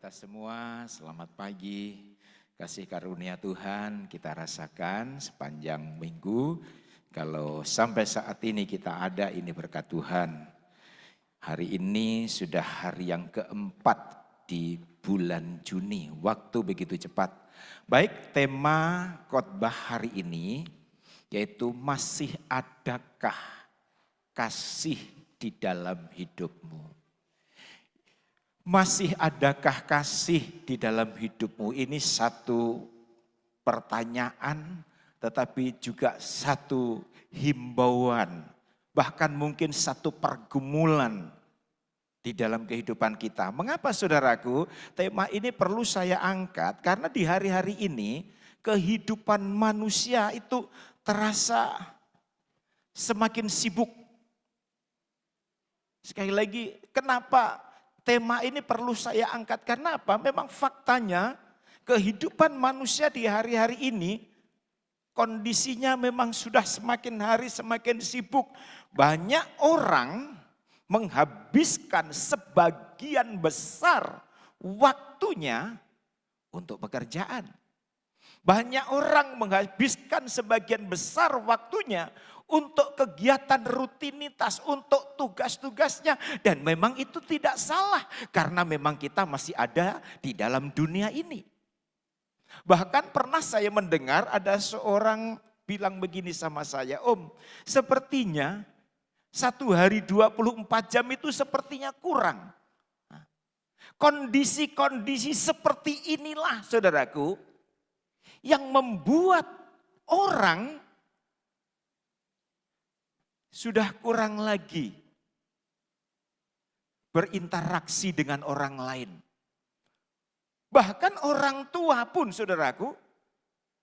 kita semua, selamat pagi. Kasih karunia Tuhan kita rasakan sepanjang minggu. Kalau sampai saat ini kita ada, ini berkat Tuhan. Hari ini sudah hari yang keempat di bulan Juni. Waktu begitu cepat. Baik, tema khotbah hari ini yaitu masih adakah kasih di dalam hidupmu? Masih adakah kasih di dalam hidupmu? Ini satu pertanyaan, tetapi juga satu himbauan. Bahkan mungkin satu pergumulan di dalam kehidupan kita. Mengapa saudaraku tema ini perlu saya angkat? Karena di hari-hari ini kehidupan manusia itu terasa semakin sibuk. Sekali lagi, kenapa tema ini perlu saya angkat? Karena apa? Memang faktanya kehidupan manusia di hari-hari ini kondisinya memang sudah semakin hari semakin sibuk. Banyak orang menghabiskan sebagian besar waktunya untuk pekerjaan. Banyak orang menghabiskan sebagian besar waktunya untuk kegiatan rutinitas, untuk tugas-tugasnya. Dan memang itu tidak salah karena memang kita masih ada di dalam dunia ini. Bahkan pernah saya mendengar ada seorang bilang begini sama saya, Om, sepertinya satu hari 24 jam itu sepertinya kurang. Kondisi-kondisi seperti inilah saudaraku yang membuat orang sudah kurang lagi berinteraksi dengan orang lain. Bahkan orang tua pun saudaraku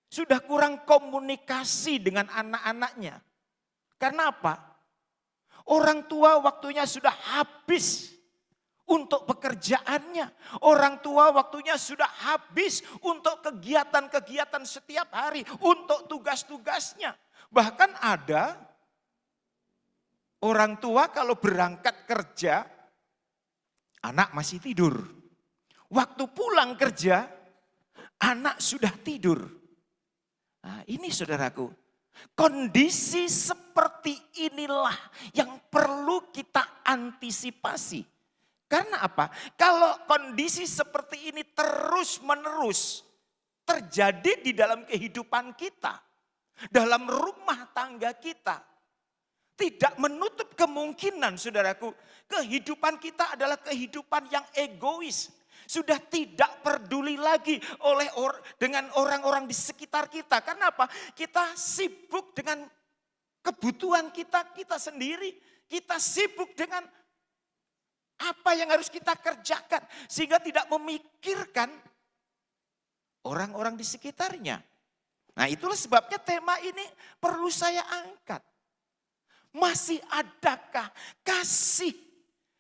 sudah kurang komunikasi dengan anak-anaknya. Karena apa? Orang tua waktunya sudah habis untuk pekerjaannya. Orang tua waktunya sudah habis untuk kegiatan-kegiatan setiap hari. Untuk tugas-tugasnya. Bahkan ada orang tua kalau berangkat kerja, anak masih tidur. Waktu pulang kerja, anak sudah tidur. Nah, ini saudaraku, kondisi seperti inilah yang perlu kita antisipasi. Karena apa? Kalau kondisi seperti ini terus-menerus terjadi di dalam kehidupan kita, dalam rumah tangga kita, tidak menutup kemungkinan saudaraku, kehidupan kita adalah kehidupan yang egois. Sudah tidak peduli lagi dengan orang-orang di sekitar kita. Karena apa? Kita sibuk dengan kebutuhan kita sendiri. Kita sibuk dengan apa yang harus kita kerjakan. Sehingga tidak memikirkan orang-orang di sekitarnya. Nah, itulah sebabnya tema ini perlu saya angkat. Masih adakah kasih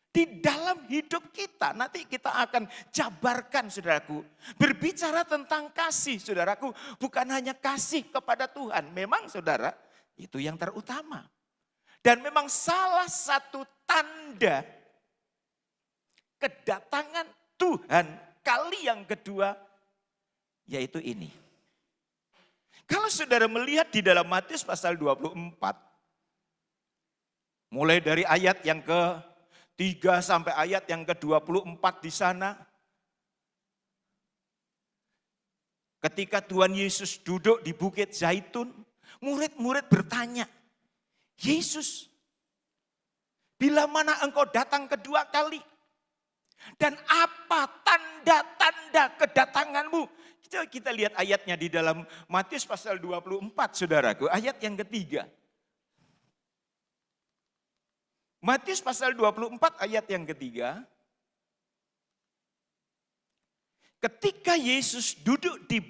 di dalam hidup kita? Nanti kita akan jabarkan saudaraku. Berbicara tentang kasih saudaraku, bukan hanya kasih kepada Tuhan. Memang saudara, itu yang terutama. Dan memang salah satu tanda kedatangan Tuhan kali yang kedua, yaitu ini. Kalau saudara melihat di dalam Matius pasal 24, mulai dari ayat yang ke-3 sampai ayat yang ke-24 di sana. Ketika Tuhan Yesus duduk di Bukit Zaitun, murid-murid bertanya, Yesus, bila mana engkau datang kedua kali? Dan apa tanda-tanda kedatanganmu? Kita lihat ayatnya di dalam Matius pasal 24 saudaraku, ayat yang ketiga. Matius pasal 24 ayat yang ketiga. Ketika Yesus duduk di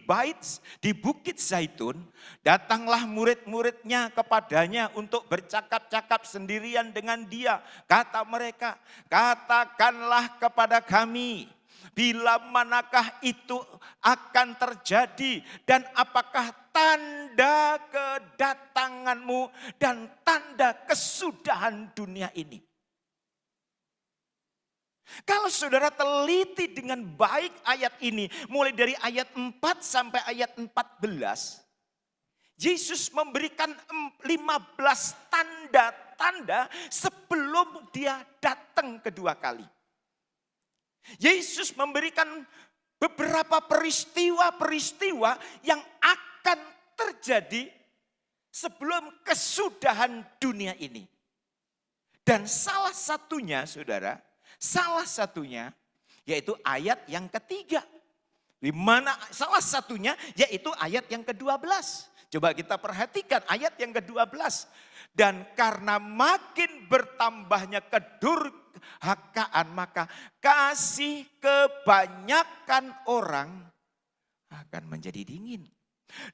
Bukit Zaitun, datanglah murid-muridnya kepadanya untuk bercakap-cakap sendirian dengan dia. Kata mereka, katakanlah kepada kami, bila manakah itu akan terjadi dan apakah tanda kedatanganmu dan tanda kesudahan dunia ini. Kalau saudara teliti dengan baik ayat ini, mulai dari ayat 4 sampai ayat 14, Yesus memberikan 15 tanda-tanda sebelum dia datang kedua kali. Yesus memberikan beberapa peristiwa-peristiwa yang akan terjadi sebelum kesudahan dunia ini. Dan salah satunya, saudara, yaitu ayat yang ketiga. Di mana salah satunya yaitu ayat yang ke-12. Coba kita perhatikan ayat yang ke-12. Dan karena makin bertambahnya kedurhakaan, maka kasih kebanyakan orang akan menjadi dingin.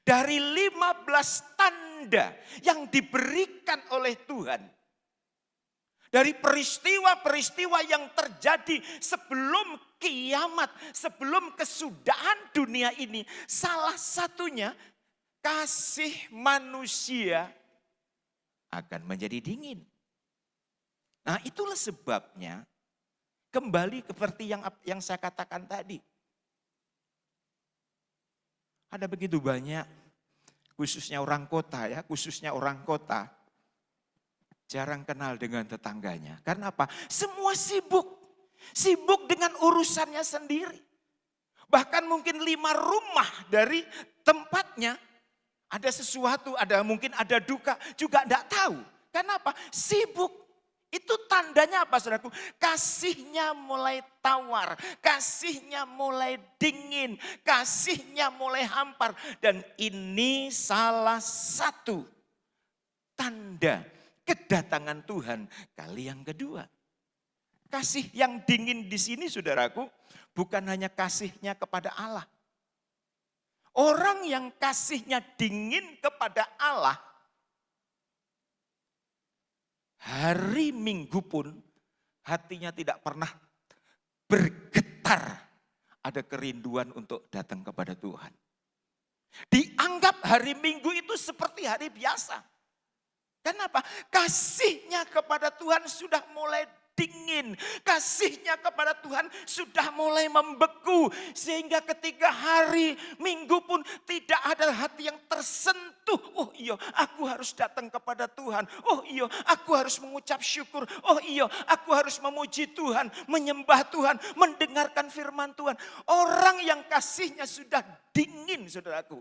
Dari 15 tanda yang diberikan oleh Tuhan, dari peristiwa-peristiwa yang terjadi sebelum kiamat, sebelum kesudahan dunia ini, salah satunya kasih manusia akan menjadi dingin. Nah, itulah sebabnya kembali seperti yang saya katakan tadi. Ada begitu banyak, khususnya orang kota, jarang kenal dengan tetangganya. Karena apa? Semua sibuk dengan urusannya sendiri. Bahkan mungkin 5 rumah dari tempatnya ada sesuatu, mungkin ada duka, juga tidak tahu. Kenapa? Sibuk. Itu tandanya apa, saudaraku? Kasihnya mulai tawar, kasihnya mulai dingin, kasihnya mulai hampar. Dan ini salah satu tanda kedatangan Tuhan kali yang kedua. Kasih yang dingin di sini, saudaraku, bukan hanya kasihnya kepada Allah. Orang yang kasihnya dingin kepada Allah, hari Minggu pun hatinya tidak pernah bergetar. Ada kerinduan untuk datang kepada Tuhan. Dianggap hari Minggu itu seperti hari biasa. Kenapa? Kasihnya kepada Tuhan sudah mulai dingin. Kasihnya kepada Tuhan sudah mulai membeku. Sehingga ketika hari Minggu pun tidak ada hati yang tersentuh. Oh iya, aku harus datang kepada Tuhan. Oh iya, aku harus mengucap syukur. Oh iya, aku harus memuji Tuhan, menyembah Tuhan, mendengarkan firman Tuhan. Orang yang kasihnya sudah dingin, saudaraku.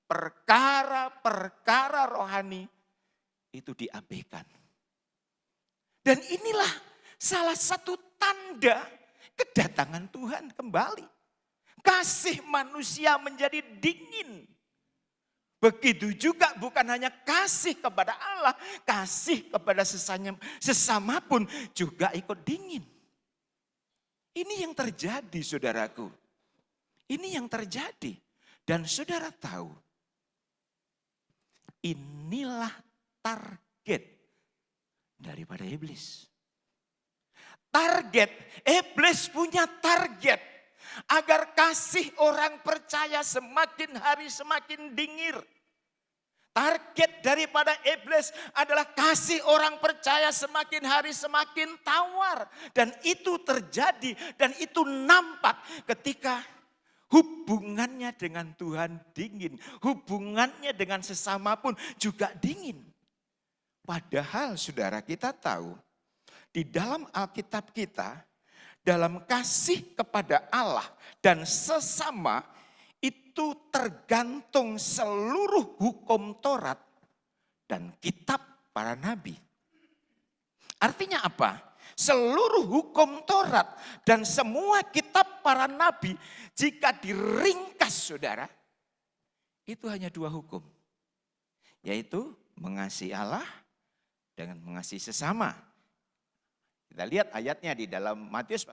Perkara-perkara rohani itu diabaikan. Dan inilah salah satu tanda kedatangan Tuhan kembali. Kasih manusia menjadi dingin. Begitu juga bukan hanya kasih kepada Allah, kasih kepada sesama pun juga ikut dingin. Ini yang terjadi, saudaraku. Ini yang terjadi. Dan saudara tahu, inilah target daripada iblis. Iblis punya target agar kasih orang percaya semakin hari semakin dingin. Target daripada iblis adalah kasih orang percaya semakin hari semakin tawar. Dan itu terjadi dan itu nampak ketika hubungannya dengan Tuhan dingin. Hubungannya dengan sesama pun juga dingin. Padahal saudara, kita tahu di dalam Alkitab kita, dalam kasih kepada Allah dan sesama itu tergantung seluruh hukum Taurat dan kitab para nabi. Artinya apa? Seluruh hukum Taurat dan semua kitab para nabi jika diringkas, saudara, itu hanya 2 hukum. Yaitu mengasihi Allah dengan mengasihi sesama. Kita lihat ayatnya di dalam Matius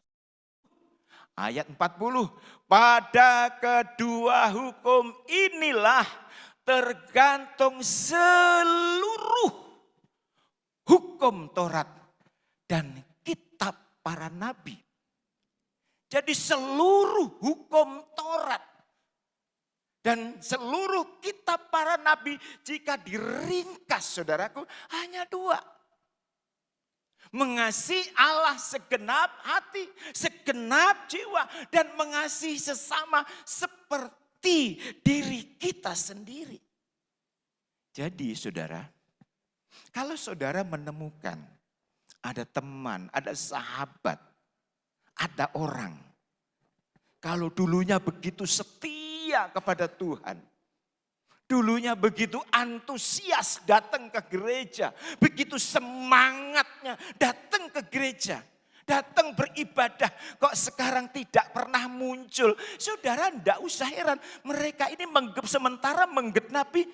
ayat 40. Pada kedua hukum inilah tergantung seluruh hukum Taurat dan kitab para nabi. Jadi seluruh hukum Taurat dan seluruh kitab para nabi jika diringkas, saudaraku, hanya 2. Mengasihi Allah segenap hati, segenap jiwa, dan mengasihi sesama seperti diri kita sendiri. Jadi saudara, kalau saudara menemukan ada teman, ada sahabat, ada orang, kalau dulunya begitu setia kepada Tuhan, dulunya begitu antusias datang ke gereja, begitu semangatnya datang ke gereja, datang beribadah, kok sekarang tidak pernah muncul. Saudara tidak usah heran, mereka ini sementara menggenapi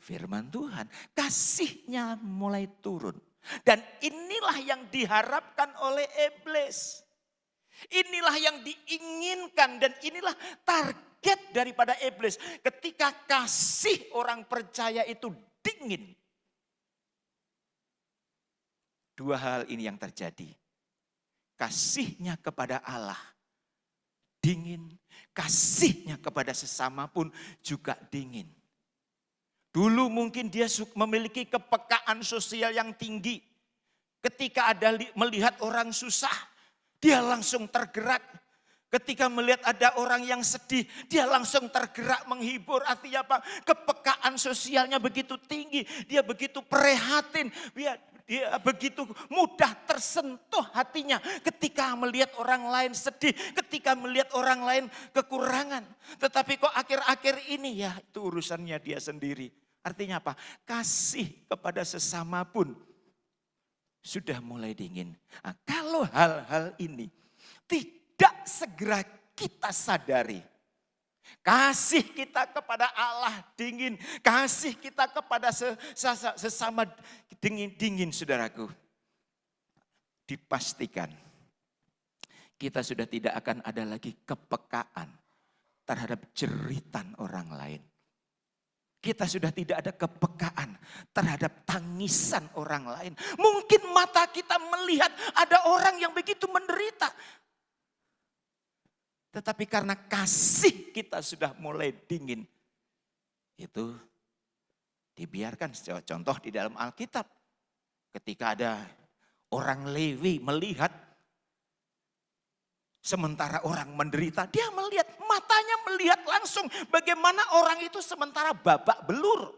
firman Tuhan. Kasihnya mulai turun. Dan inilah yang diharapkan oleh iblis. Inilah yang diinginkan dan inilah target daripada iblis. Ketika kasih orang percaya itu dingin. Dua hal ini yang terjadi. Kasihnya kepada Allah dingin. Kasihnya kepada sesama pun juga dingin. Dulu mungkin dia memiliki kepekaan sosial yang tinggi. Ketika ada melihat orang susah, dia langsung tergerak. Ketika melihat ada orang yang sedih, dia langsung tergerak menghibur. Artinya apa? Kepekaan sosialnya begitu tinggi. Dia begitu prihatin. Dia begitu mudah tersentuh hatinya ketika melihat orang lain sedih. Ketika melihat orang lain kekurangan. Tetapi kok akhir-akhir ini ya itu urusannya dia sendiri. Artinya apa? Kasih kepada sesama pun sudah mulai dingin. Nah, kalau hal-hal ini tidak segera kita sadari. Kasih kita kepada Allah dingin. Kasih kita kepada sesama dingin saudaraku. Dipastikan kita sudah tidak akan ada lagi kepekaan terhadap jeritan orang lain. Kita sudah tidak ada kepekaan terhadap tangisan orang lain. Mungkin mata kita melihat ada orang yang begitu menderita. Tetapi karena kasih kita sudah mulai dingin. Itu dibiarkan. Contoh di dalam Alkitab. Ketika ada orang Lewi melihat. Sementara orang menderita. Dia melihat, matanya melihat langsung. Bagaimana orang itu sementara babak belur.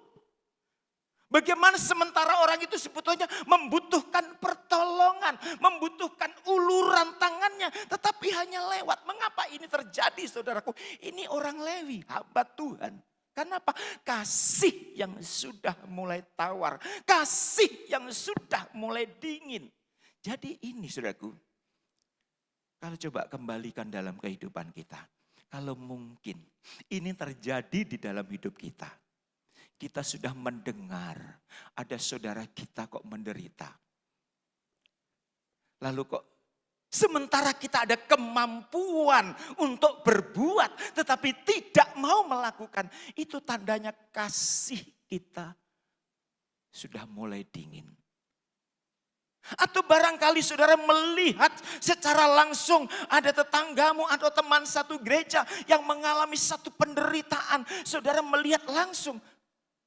Bagaimana sementara orang itu sebetulnya membutuhkan pertolongan. Membutuhkan uluran tangannya. Tetapi hanya lewat. Mengapa ini terjadi saudaraku? Ini orang Lewi, hamba Tuhan. Kenapa? Kasih yang sudah mulai tawar. Kasih yang sudah mulai dingin. Jadi ini saudaraku. Kalau coba kembalikan dalam kehidupan kita. Kalau mungkin ini terjadi di dalam hidup kita. Kita sudah mendengar ada saudara kita kok menderita. Lalu kok sementara kita ada kemampuan untuk berbuat tetapi tidak mau melakukan. Itu tandanya kasih kita sudah mulai dingin. Atau barangkali saudara melihat secara langsung ada tetanggamu atau teman satu gereja yang mengalami satu penderitaan. Saudara melihat langsung.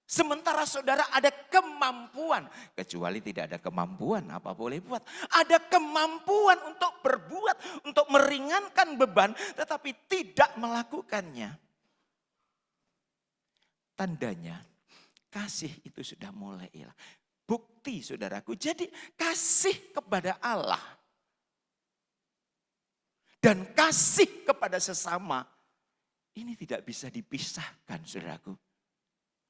Sementara saudara ada kemampuan. Kecuali tidak ada kemampuan, apa boleh buat. Ada kemampuan untuk berbuat, untuk meringankan beban. Tetapi tidak melakukannya. Tandanya kasih itu sudah mulai hilang. Bukti saudaraku, jadi kasih kepada Allah dan kasih kepada sesama ini tidak bisa dipisahkan saudaraku.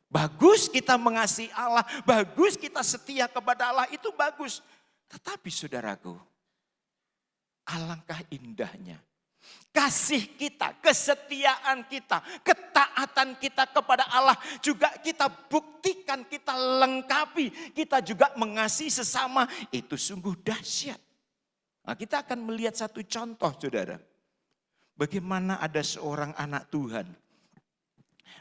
Bagus kita mengasihi Allah, bagus kita setia kepada Allah, itu bagus. Tetapi saudaraku, alangkah indahnya kasih kita, kesetiaan kita, ketaatan kita kepada Allah juga kita buktikan, kita lengkapi, kita juga mengasihi sesama. Itu sungguh dahsyat. Nah, kita akan melihat satu contoh saudara. Bagaimana ada seorang anak Tuhan.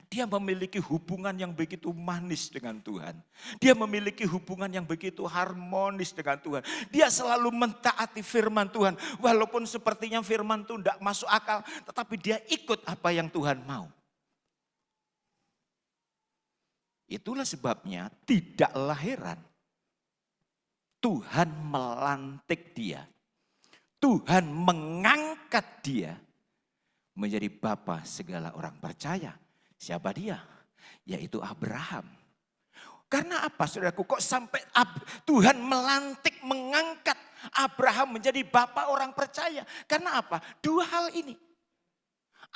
Dia memiliki hubungan yang begitu manis dengan Tuhan. Dia memiliki hubungan yang begitu harmonis dengan Tuhan. Dia selalu mentaati firman Tuhan. Walaupun sepertinya firman itu tidak masuk akal. Tetapi dia ikut apa yang Tuhan mau. Itulah sebabnya tidaklah heran. Tuhan melantik dia. Tuhan mengangkat dia menjadi bapa segala orang percaya. Siapa dia? Yaitu Abraham. Karena apa saudaraku? Kok sampai Tuhan melantik, mengangkat Abraham menjadi bapa orang percaya? Karena apa? Dua hal ini.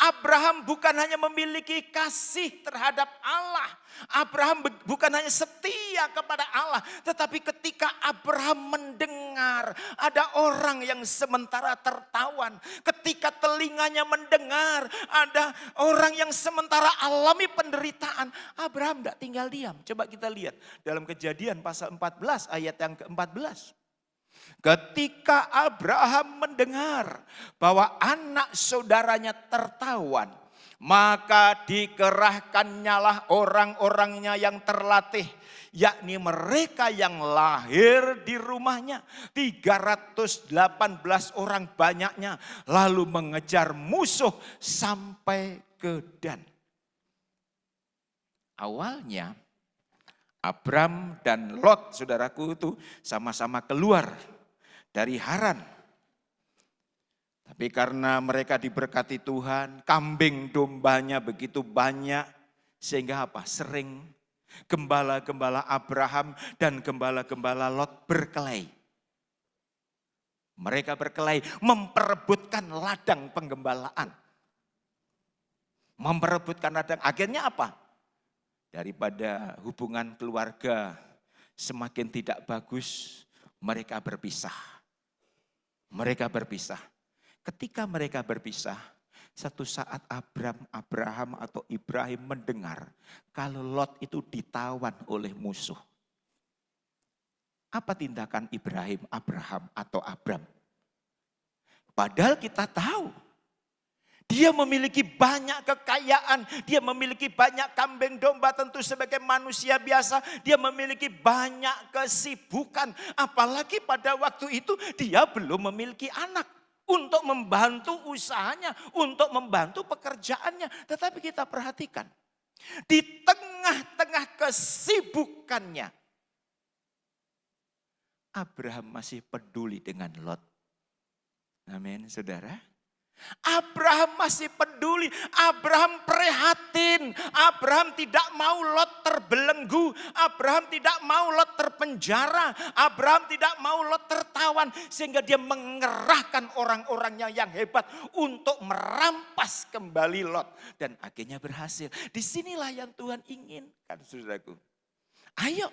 Abraham bukan hanya memiliki kasih terhadap Allah. Abraham bukan hanya setia kepada Allah. Tetapi ketika Abraham mendengar ada orang yang sementara tertawan. Ketika telinganya mendengar ada orang yang sementara alami penderitaan. Abraham tidak tinggal diam. Coba kita lihat dalam Kejadian pasal 14 ayat yang ke-14. Ketika Abraham mendengar bahwa anak saudaranya tertawan, maka dikerakannyalah orang-orangnya yang terlatih, yakni mereka yang lahir di rumahnya. 318 orang banyaknya, lalu mengejar musuh sampai ke Dan. Awalnya Abram dan Lot, saudaraku, itu sama-sama keluar dari Haran. Tapi karena mereka diberkati Tuhan, kambing dombanya begitu banyak. Sehingga apa? Sering gembala-gembala Abraham dan gembala-gembala Lot berkelahi. Mereka berkelahi memperebutkan ladang penggembalaan. Memperebutkan ladang. Akhirnya apa? Daripada hubungan keluarga semakin tidak bagus, mereka berpisah. Mereka berpisah. Ketika mereka berpisah, satu saat Abraham atau Ibrahim mendengar kalau Lot itu ditawan oleh musuh. Apa tindakan Abraham atau Abram? Padahal kita tahu dia memiliki banyak kekayaan, dia memiliki banyak kambing domba, tentu sebagai manusia biasa, dia memiliki banyak kesibukan. Apalagi pada waktu itu dia belum memiliki anak untuk membantu usahanya, untuk membantu pekerjaannya. Tetapi kita perhatikan, di tengah-tengah kesibukannya, Abraham masih peduli dengan Lot. Amin, saudara. Abraham masih peduli, Abraham prihatin, Abraham tidak mau Lot terbelenggu, Abraham tidak mau Lot terpenjara, Abraham tidak mau Lot tertawan. Sehingga dia mengerahkan orang-orangnya yang hebat untuk merampas kembali Lot. Dan akhirnya berhasil. Disinilah yang Tuhan inginkan, saudaraku. Ayo.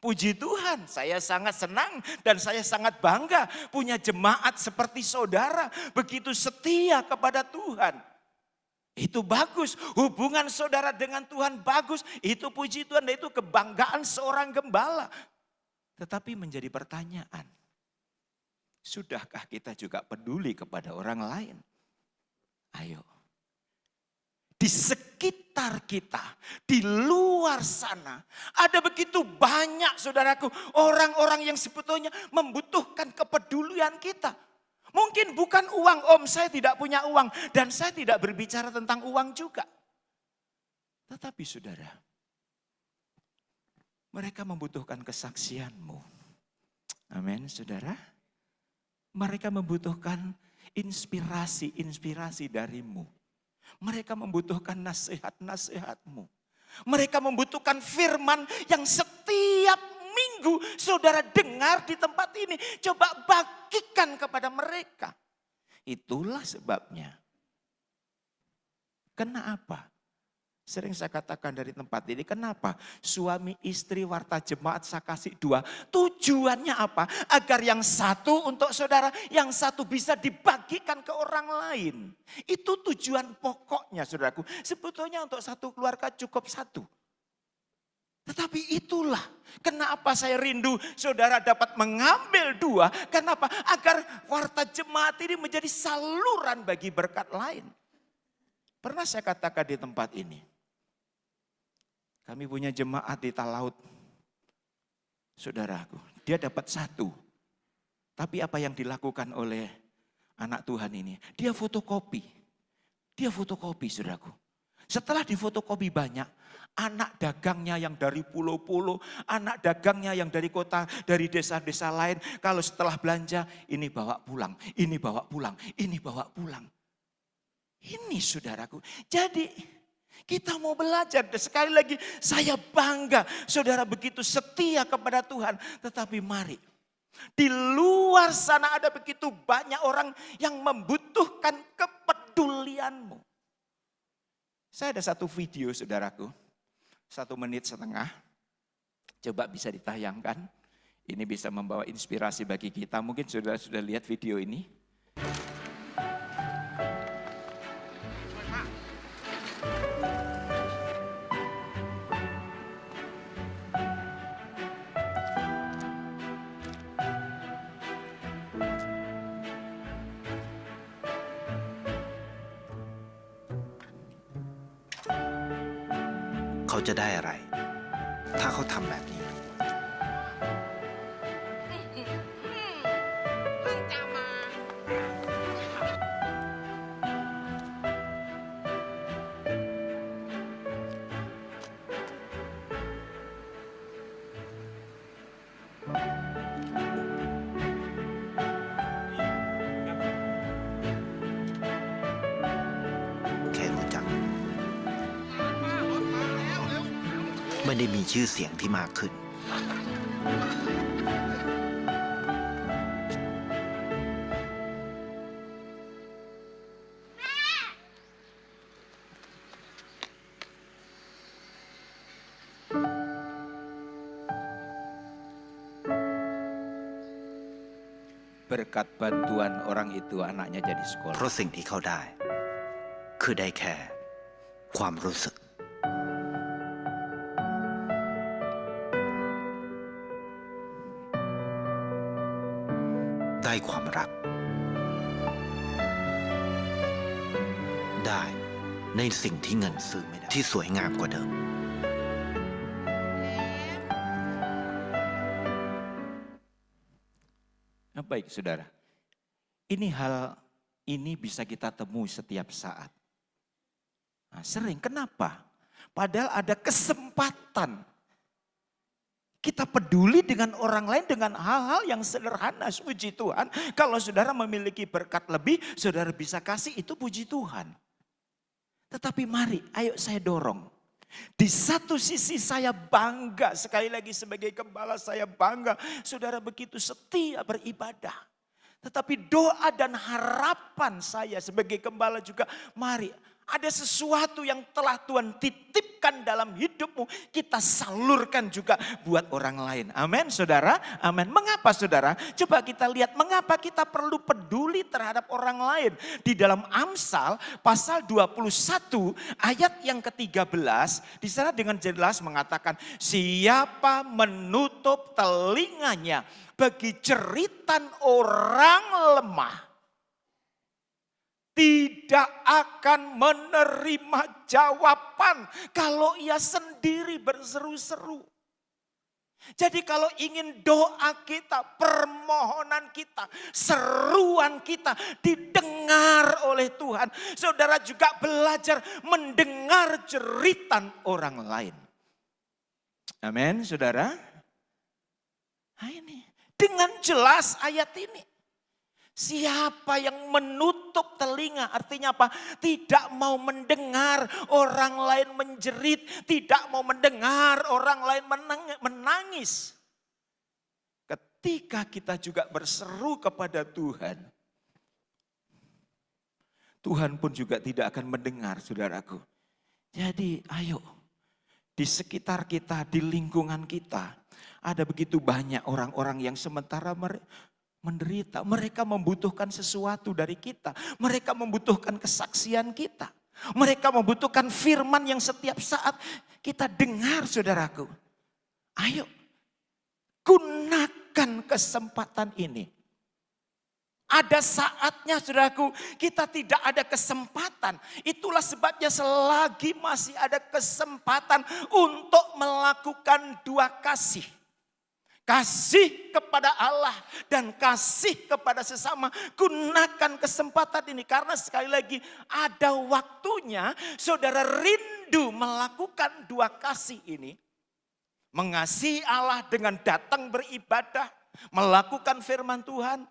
Puji Tuhan, saya sangat senang dan saya sangat bangga punya jemaat seperti saudara. Begitu setia kepada Tuhan. Itu bagus, hubungan saudara dengan Tuhan bagus. Itu puji Tuhan dan itu kebanggaan seorang gembala. Tetapi menjadi pertanyaan, sudahkah kita juga peduli kepada orang lain? Ayo. Di sekitar kita, di luar sana, ada begitu banyak saudaraku, orang-orang yang sebetulnya membutuhkan kepedulian kita. Mungkin bukan uang, saya tidak punya uang dan saya tidak berbicara tentang uang juga. Tetapi saudara, mereka membutuhkan kesaksianmu. Amin, saudara. Mereka membutuhkan inspirasi darimu. Mereka membutuhkan nasihat-nasihatmu. Mereka membutuhkan firman yang setiap minggu saudara dengar di tempat ini. Coba bagikan kepada mereka. Itulah sebabnya. Kenapa? Sering saya katakan dari tempat ini, kenapa suami istri warta jemaat saya kasih dua. Tujuannya apa? Agar yang satu untuk saudara, yang satu bisa dibagikan ke orang lain. Itu tujuan pokoknya saudaraku. Sebetulnya untuk satu keluarga cukup satu. Tetapi itulah kenapa saya rindu saudara dapat mengambil dua. Kenapa? Agar warta jemaat ini menjadi saluran bagi berkat lain. Pernah saya katakan di tempat ini. Kami punya jemaat di Talaut. Saudaraku, dia dapat satu. Tapi apa yang dilakukan oleh anak Tuhan ini? Dia fotokopi. Dia fotokopi, saudaraku. Setelah difotokopi banyak, Anak dagangnya yang dari pulau-pulau, anak dagangnya yang dari kota, dari desa-desa lain. Kalau setelah belanja, ini bawa pulang, ini bawa pulang, ini bawa pulang. Ini saudaraku. Jadi kita mau belajar. Dan sekali lagi saya bangga saudara begitu setia kepada Tuhan. Tetapi mari, di luar sana ada begitu banyak orang yang membutuhkan kepedulianmu. Saya ada satu video saudaraku. 1 menit setengah. Coba bisa ditayangkan. Ini bisa membawa inspirasi bagi kita. Mungkin saudara sudah lihat video ini. Kau จะได้อะไร ถ้าเขาทำแบบนี้ แค่รู้จัก ไม่ได้มีชื่อเสียงที่มากขึ้น Berkat bantuan orang itu anaknya jadi เพ sekolah. ราะสิ่งที่เขาได้ คือได้แค่ ความรู้สึก ได้ความรัก ได้ในสิ่งที่เงินซื้อไม่ได้ ที่สวยงามกว่าเดิม Baik saudara, hal ini bisa kita temui setiap saat. Nah, sering, kenapa? Padahal ada kesempatan. Kita peduli dengan orang lain dengan hal-hal yang sederhana, puji Tuhan. Kalau saudara memiliki berkat lebih, saudara bisa kasih, itu puji Tuhan. Tetapi mari, ayo saya dorong. Di satu sisi saya bangga, sekali lagi sebagai gembala saya bangga. Saudara begitu setia beribadah. Tetapi doa dan harapan saya sebagai gembala juga, mari ada sesuatu yang telah Tuhan titipkan dalam hidupmu, kita salurkan juga buat orang lain. Amin saudara, amin. Mengapa saudara? Coba kita lihat mengapa kita perlu peduli terhadap orang lain. Di dalam Amsal pasal 21 ayat yang ke-13, di sana dengan jelas mengatakan, siapa menutup telinganya bagi jeritan orang lemah, tidak akan menerima jawaban kalau ia sendiri berseru-seru. Jadi kalau ingin doa kita, permohonan kita, seruan kita didengar oleh Tuhan, saudara juga belajar mendengar jeritan orang lain. Amin, saudara. Nah ini, dengan jelas ayat ini. Siapa yang menutup telinga, artinya apa? Tidak mau mendengar orang lain menjerit, tidak mau mendengar orang lain menangis. Ketika kita juga berseru kepada Tuhan, Tuhan pun juga tidak akan mendengar, saudaraku. Jadi ayo, di sekitar kita, di lingkungan kita, ada begitu banyak orang-orang yang sementara menderita. Mereka membutuhkan sesuatu dari kita. Mereka membutuhkan kesaksian kita. Mereka membutuhkan firman yang setiap saat kita dengar, saudaraku. Ayo, gunakan kesempatan ini. Ada saatnya, saudaraku, kita tidak ada kesempatan. Itulah sebabnya selagi masih ada kesempatan untuk melakukan dua kasih. Kasih kepada Allah dan kasih kepada sesama. Gunakan kesempatan ini karena sekali lagi ada waktunya saudara rindu melakukan dua kasih ini. Mengasihi Allah dengan datang beribadah, melakukan firman Tuhan,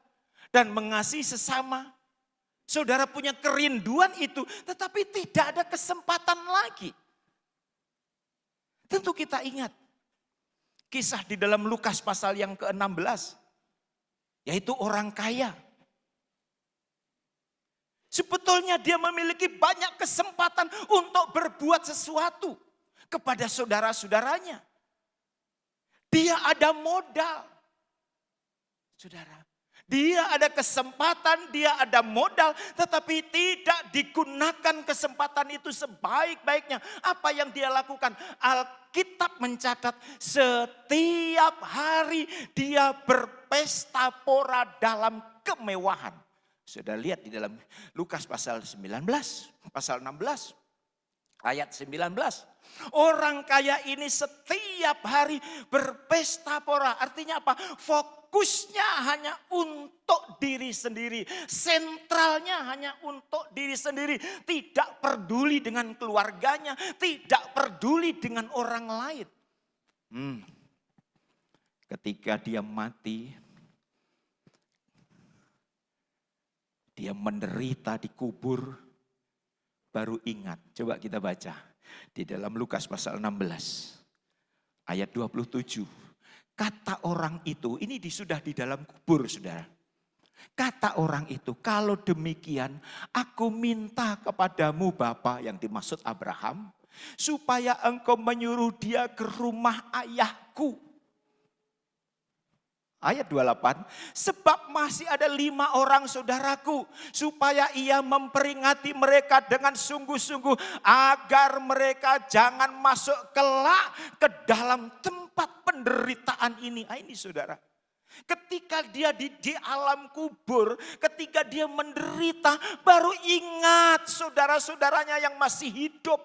dan mengasihi sesama. Saudara punya kerinduan itu, tetapi tidak ada kesempatan lagi. Tentu kita ingat kisah di dalam Lukas pasal yang ke-16, yaitu orang kaya. Sebetulnya dia memiliki banyak kesempatan untuk berbuat sesuatu kepada saudara-saudaranya. Dia ada modal. Saudara, dia ada kesempatan, dia ada modal, tetapi tidak digunakan kesempatan itu sebaik-baiknya. Apa yang dia lakukan? Alkitab mencatat setiap hari dia berpesta pora dalam kemewahan. Sudah lihat di dalam Lukas pasal 19, pasal 16, ayat 19. Orang kaya ini setiap hari berpesta pora. Artinya apa? Fokusnya hanya untuk diri sendiri. Sentralnya hanya untuk diri sendiri. Tidak peduli dengan keluarganya. Tidak peduli dengan orang lain. Ketika dia mati, dia menderita dikubur, baru ingat. Coba kita baca. Di dalam Lukas pasal 16 ayat 27. Kata orang itu, ini sudah di dalam kubur saudara. Kata orang itu, kalau demikian aku minta kepadamu Bapa, yang dimaksud Abraham, supaya engkau menyuruh dia ke rumah ayahku. Ayat 28, sebab masih ada 5 orang saudaraku, supaya ia memperingati mereka dengan sungguh-sungguh, agar mereka jangan masuk kelak ke dalam tempat penderitaan ini. Ini saudara, ketika dia di alam kubur, ketika dia menderita, baru ingat saudara-saudaranya yang masih hidup.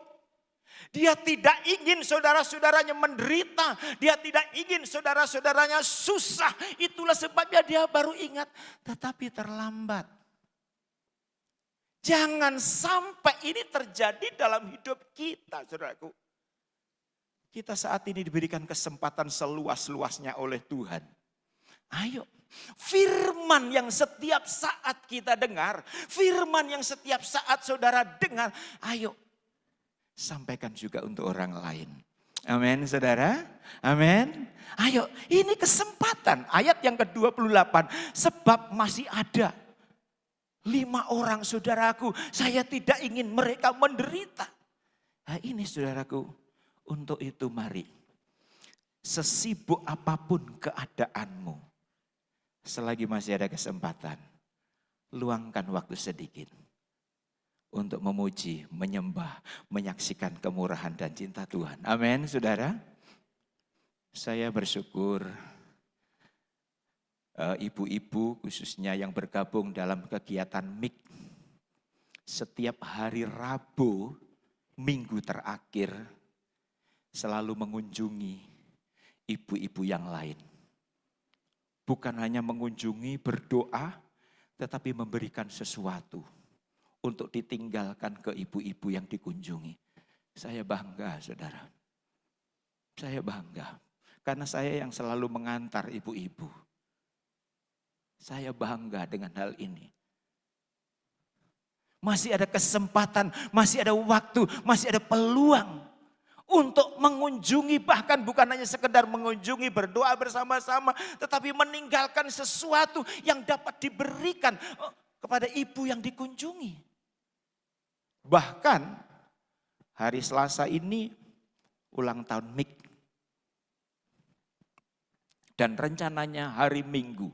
Dia tidak ingin saudara-saudaranya menderita. Dia tidak ingin saudara-saudaranya susah. Itulah sebabnya dia baru ingat. Tetapi terlambat. Jangan sampai ini terjadi dalam hidup kita, saudaraku. Kita saat ini diberikan kesempatan seluas-luasnya oleh Tuhan. Ayo, firman yang setiap saat kita dengar, firman yang setiap saat saudara dengar, ayo sampaikan juga untuk orang lain. Amin saudara, amin. Ayo, ini kesempatan. Ayat yang ke-28, sebab masih ada 5 orang saudaraku, saya tidak ingin mereka menderita. Nah ini saudaraku, untuk itu mari, sesibuk apapun keadaanmu, selagi masih ada kesempatan, luangkan waktu sedikit untuk memuji, menyembah, menyaksikan kemurahan dan cinta Tuhan. Amin, saudara. Saya bersyukur ibu-ibu khususnya yang bergabung dalam kegiatan MIK. Setiap hari Rabu, minggu terakhir, selalu mengunjungi ibu-ibu yang lain. Bukan hanya mengunjungi, berdoa, tetapi memberikan sesuatu untuk ditinggalkan ke ibu-ibu yang dikunjungi. Saya bangga saudara. Saya bangga. Karena saya yang selalu mengantar ibu-ibu. Saya bangga dengan hal ini. Masih ada kesempatan, masih ada waktu, masih ada peluang untuk mengunjungi, bahkan bukan hanya sekedar mengunjungi, berdoa bersama-sama, tetapi meninggalkan sesuatu yang dapat diberikan kepada ibu yang dikunjungi. Bahkan hari Selasa ini ulang tahun MIK. Dan rencananya hari Minggu,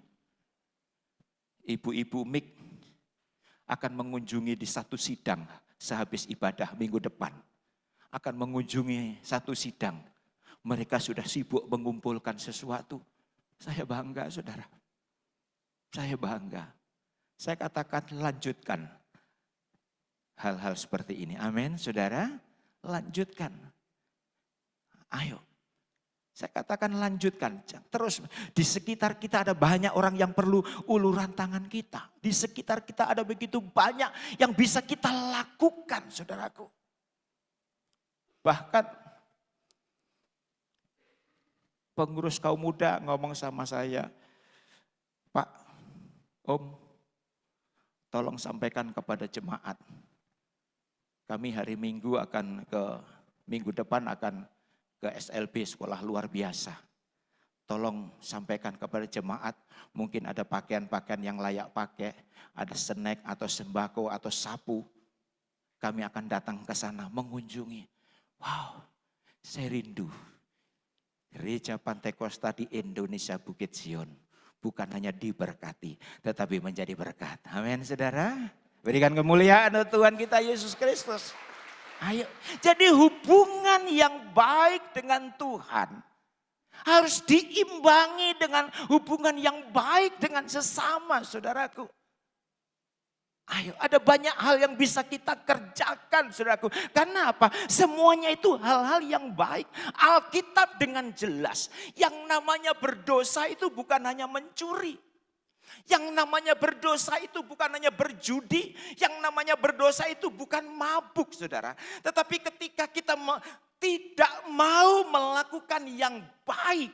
ibu-ibu MIK akan mengunjungi di satu sidang sehabis ibadah minggu depan. Akan mengunjungi satu sidang. Mereka sudah sibuk mengumpulkan sesuatu. Saya bangga saudara. Saya bangga. Saya katakan lanjutkan hal-hal seperti ini. Amin, saudara. Lanjutkan. Ayo. Saya katakan lanjutkan. Terus di sekitar kita ada banyak orang yang perlu uluran tangan kita. Di sekitar kita ada begitu banyak yang bisa kita lakukan, saudaraku. Bahkan pengurus kaum muda ngomong sama saya, Pak, Om, tolong sampaikan kepada jemaat. Kami hari Minggu minggu depan akan ke SLB, sekolah luar biasa. Tolong sampaikan kepada jemaat, mungkin ada pakaian-pakaian yang layak pakai, ada snack atau sembako atau sapu. Kami akan datang ke sana mengunjungi. Wow, saya rindu. Gereja Pantai Kosta di Indonesia Bukit Sion bukan hanya diberkati, tetapi menjadi berkat. Amin, saudara. Berikan kemuliaan untuk Tuhan kita Yesus Kristus. Ayo, jadi hubungan yang baik dengan Tuhan harus diimbangi dengan hubungan yang baik dengan sesama, saudaraku. Ayo, ada banyak hal yang bisa kita kerjakan, saudaraku. Karena apa? Semuanya itu hal-hal yang baik. Alkitab dengan jelas, yang namanya berdosa itu bukan hanya mencuri. Yang namanya berdosa itu bukan hanya berjudi, yang namanya berdosa itu bukan mabuk, saudara. Tetapi ketika kita tidak mau melakukan yang baik,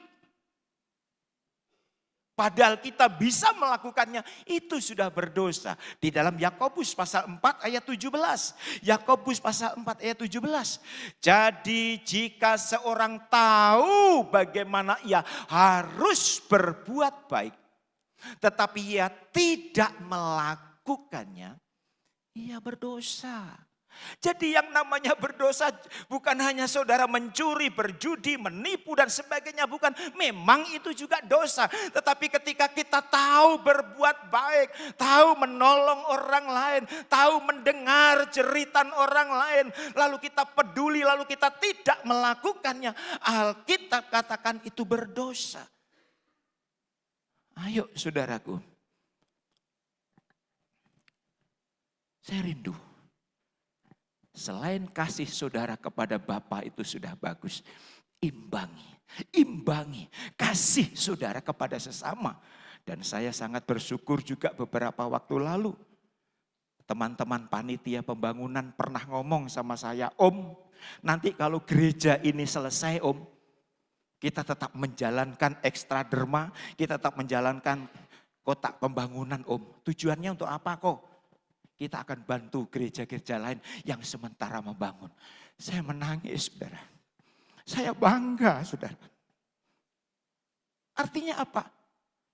padahal kita bisa melakukannya, itu sudah berdosa. Di dalam Yakobus pasal 4 ayat 17. Yakobus pasal 4 ayat 17. Jadi jika seorang tahu bagaimana ia harus berbuat baik, tetapi ia tidak melakukannya, ia berdosa. Jadi yang namanya berdosa bukan hanya saudara mencuri, berjudi, menipu dan sebagainya. Bukan, memang itu juga dosa. Tetapi ketika kita tahu berbuat baik, tahu menolong orang lain, tahu mendengar jeritan orang lain, lalu kita peduli, lalu kita tidak melakukannya, Alkitab katakan itu berdosa. Ayo saudaraku, saya rindu. Selain kasih saudara kepada Bapa itu sudah bagus. Imbangi kasih saudara kepada sesama. Dan saya sangat bersyukur juga beberapa waktu lalu. Teman-teman panitia pembangunan pernah ngomong sama saya, Om, nanti kalau gereja ini selesai Om, kita tetap menjalankan ekstra derma, kita tetap menjalankan kotak pembangunan Om. Tujuannya untuk apa kok? Kita akan bantu gereja-gereja lain yang sementara membangun. Saya menangis saudara. Saya bangga saudara. Artinya apa?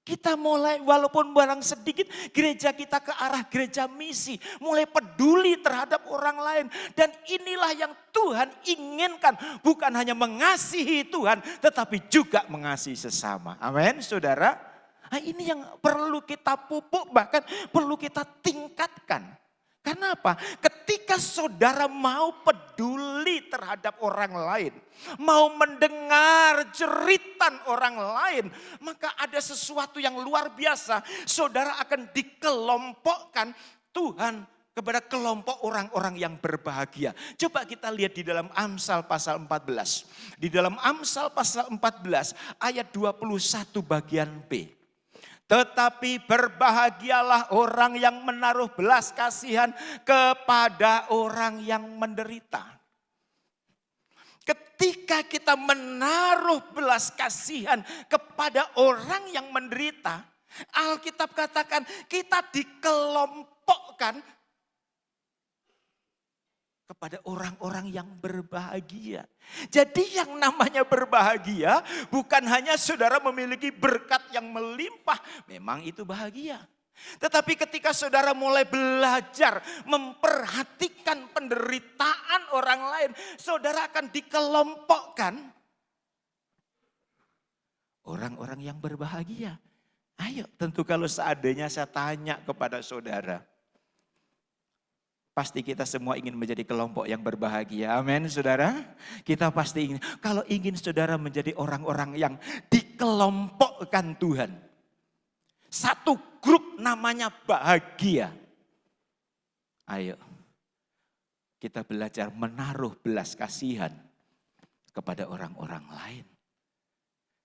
Kita mulai walaupun barang sedikit gereja kita ke arah gereja misi. Mulai peduli terhadap orang lain. Dan inilah yang Tuhan inginkan. Bukan hanya mengasihi Tuhan tetapi juga mengasihi sesama. Amin saudara. Nah, ini yang perlu kita pupuk, bahkan perlu kita tingkatkan. Karena apa? Ketika saudara mau peduli terhadap orang lain, mau mendengar jeritan orang lain, maka ada sesuatu yang luar biasa. Saudara akan dikelompokkan Tuhan kepada kelompok orang-orang yang berbahagia. Coba kita lihat di dalam Amsal pasal 14. Di dalam Amsal pasal 14 ayat 21 bagian B. Tetapi berbahagialah orang yang menaruh belas kasihan kepada orang yang menderita. Ketika kita menaruh belas kasihan kepada orang yang menderita, Alkitab katakan kita dikelompokkan kepada orang-orang yang berbahagia. Jadi yang namanya berbahagia bukan hanya saudara memiliki berkat yang melimpah, memang itu bahagia. Tetapi ketika saudara mulai belajar memperhatikan penderitaan orang lain, saudara akan dikelompokkan orang-orang yang berbahagia. Ayo, tentu kalau seandainya saya tanya kepada saudara, pasti kita semua ingin menjadi kelompok yang berbahagia. Amin saudara. Kita pasti ingin. Kalau ingin saudara menjadi orang-orang yang dikelompokkan Tuhan. Satu grup namanya bahagia. Ayo. Kita belajar menaruh belas kasihan kepada orang-orang lain.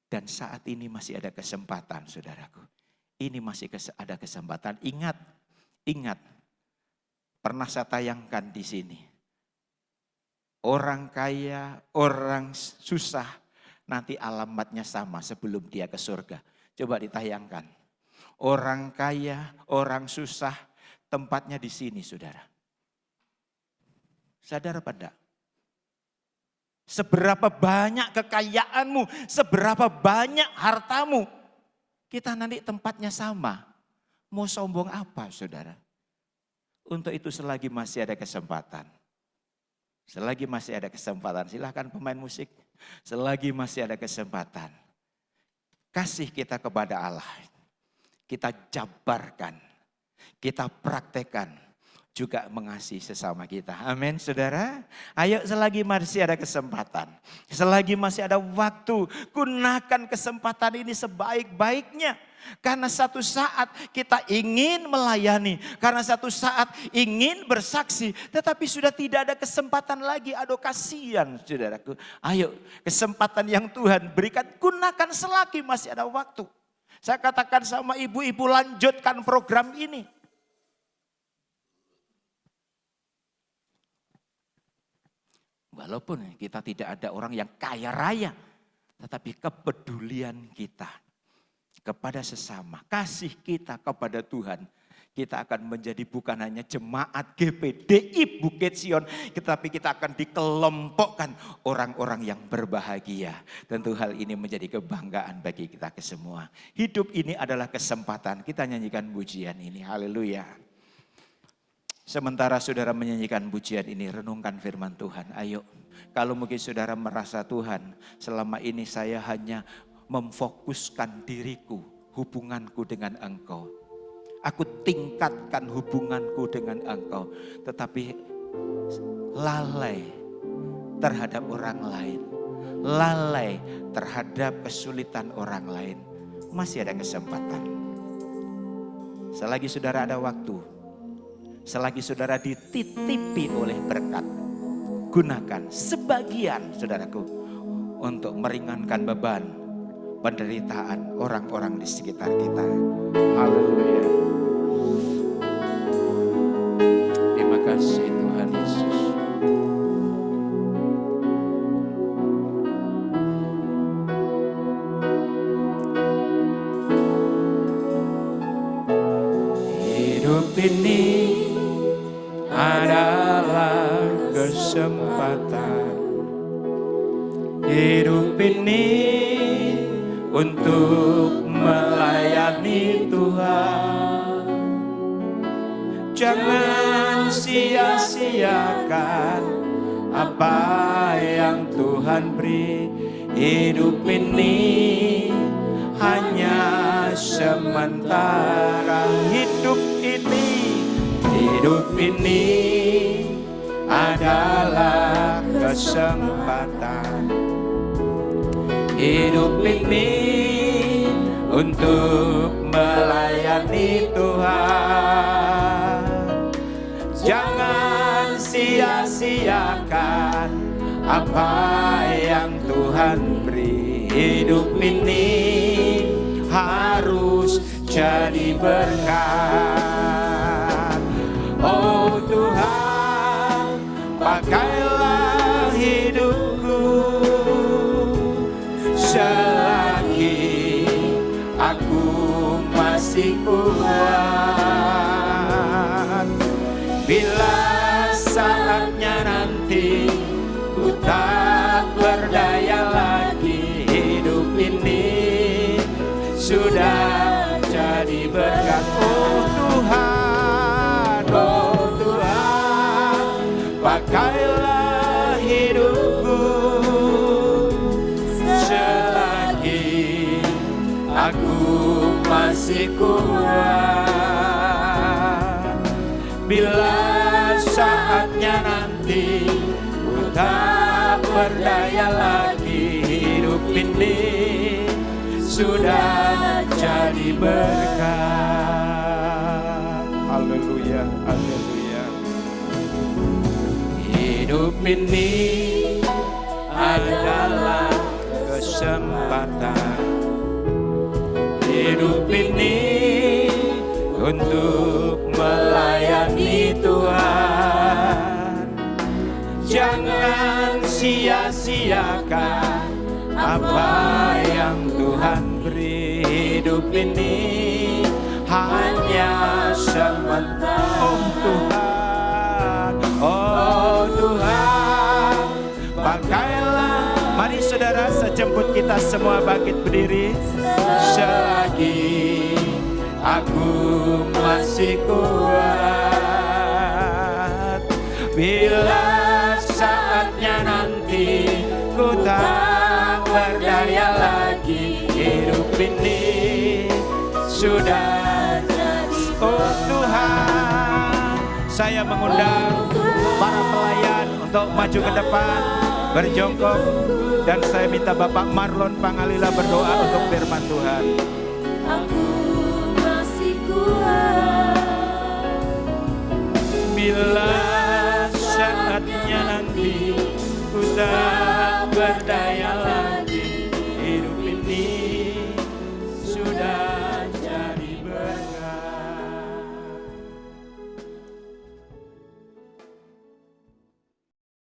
Dan saat ini masih ada kesempatan, saudaraku. Ini masih ada kesempatan. Ingat. Pernah saya tayangkan di sini. Orang kaya, orang susah, nanti alamatnya sama sebelum dia ke surga. Coba ditayangkan. Orang kaya, orang susah, tempatnya di sini, saudara. Sadar apa enggak? Seberapa banyak kekayaanmu, seberapa banyak hartamu, kita nanti tempatnya sama. Mau sombong apa, saudara? Untuk itu selagi masih ada kesempatan. Selagi masih ada kesempatan, silahkan pemain musik. Selagi masih ada kesempatan, kasih kita kepada Allah. Kita jabarkan, kita praktekkan. Juga mengasihi sesama kita. Amin, saudara. Ayo selagi masih ada kesempatan. Selagi masih ada waktu. Gunakan kesempatan ini sebaik-baiknya. Karena satu saat kita ingin melayani. Karena satu saat ingin bersaksi. Tetapi sudah tidak ada kesempatan lagi. Aduh kasihan, saudaraku. Ayo kesempatan yang Tuhan berikan. Gunakan selagi masih ada waktu. Saya katakan sama ibu-ibu, lanjutkan program ini. Walaupun kita tidak ada orang yang kaya raya, tetapi kepedulian kita kepada sesama, kasih kita kepada Tuhan, kita akan menjadi bukan hanya jemaat GPDI Bukit Sion, tetapi kita akan dikelompokkan orang-orang yang berbahagia. Tentu hal ini menjadi kebanggaan bagi kita semua. Hidup ini adalah kesempatan, kita nyanyikan pujian ini, haleluya. Sementara saudara menyanyikan pujian ini, renungkan firman Tuhan. Ayo, kalau mungkin saudara merasa Tuhan, selama ini saya hanya memfokuskan diriku, hubunganku dengan Engkau. Aku tingkatkan hubunganku dengan Engkau. Tetapi lalai terhadap orang lain. Lalai terhadap kesulitan orang lain. Masih ada kesempatan. Selagi saudara ada waktu, selagi saudara dititipi oleh berkat, gunakan sebagian saudaraku untuk meringankan beban penderitaan orang-orang di sekitar kita. Haleluya. Terima kasih Tuhan Yesus. Hidup ini adalah kesempatan. Hidup ini untuk melayani Tuhan. Jangan sia-siakan apa yang Tuhan beri. Hidup ini hanya sementara. Hidup ini adalah kesempatan. Hidup ini untuk melayani Tuhan. Jangan sia-siakan apa yang Tuhan beri. Hidup ini harus jadi berkat. Oh Tuhan, pakailah hidupku selagi aku masih kuat. Bila saatnya nanti ku tak berdaya lagi, hidup ini sudah jadi berkat. Oh Tuhan, pakailah hidupku selagi aku masih kuat. Bila saatnya nanti ku tak berdaya lagi, hidup ini sudah jadi berkat. Haleluya, haleluya. Hidup ini adalah kesempatan hidup ini untuk melayani Tuhan. Jangan sia-siakan apa yang Tuhan beri. Hidup ini hanya sementara. Oh Tuhan, oh Tuhan, pakailah. Mari saudara, sejemput kita semua bangkit berdiri. Selagi aku masih kuat, bila saatnya nanti ku tak berdaya lagi, hidup ini sudah jadi. Oh Tuhan, saya mengundang para pelayan untuk maju ke depan, berjongkok, dan saya minta Bapak Marlon Pangalila berdoa untuk firman Tuhan. Aku masih kuat Bila saatnya nanti ku tak berdaya lagi, hidup ini